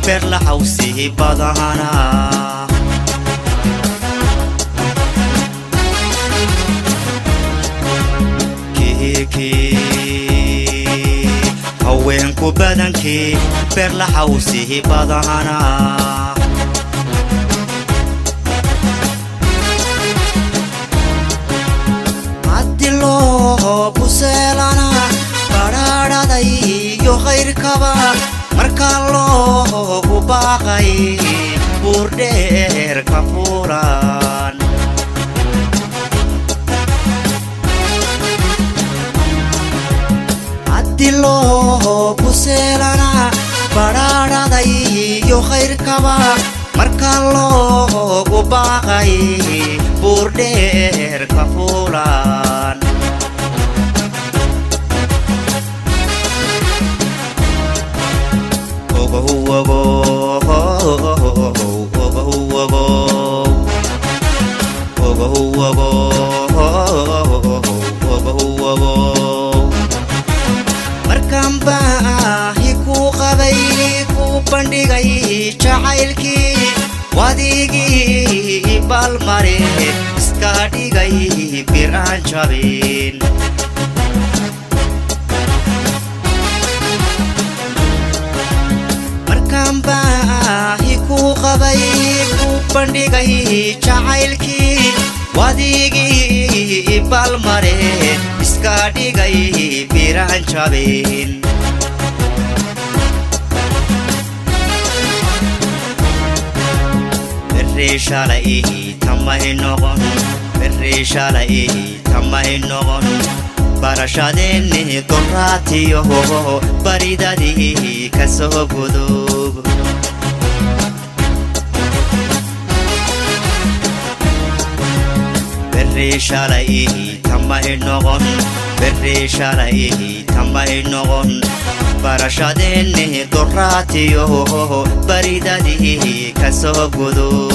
berla hawsi badana kiki haweenku badankii berla hawsi badana adilo buselana bararaday yo khayrkaba marka loo baaqay burdheer ka furan adilo buselana bararaday yo khayrkaba marka loo baaqay burdheer ka furan markaan baahi ku qabay ku bandhigay jacaylkii wadigii balmare iska dhigay bir aan jabin markaan baahi ku qabay ku bandhigay jacaylkii wadigii balmare iska dhigay bir aan jabin berreshalay tamay noqon berreshalay tamay noqon barashadeenni doraatiyo baridadii ka soo gudub berreshalay tamay noqon berreshalay tamay noqon barashadeenni doraatiyo baridadii ka soo gudub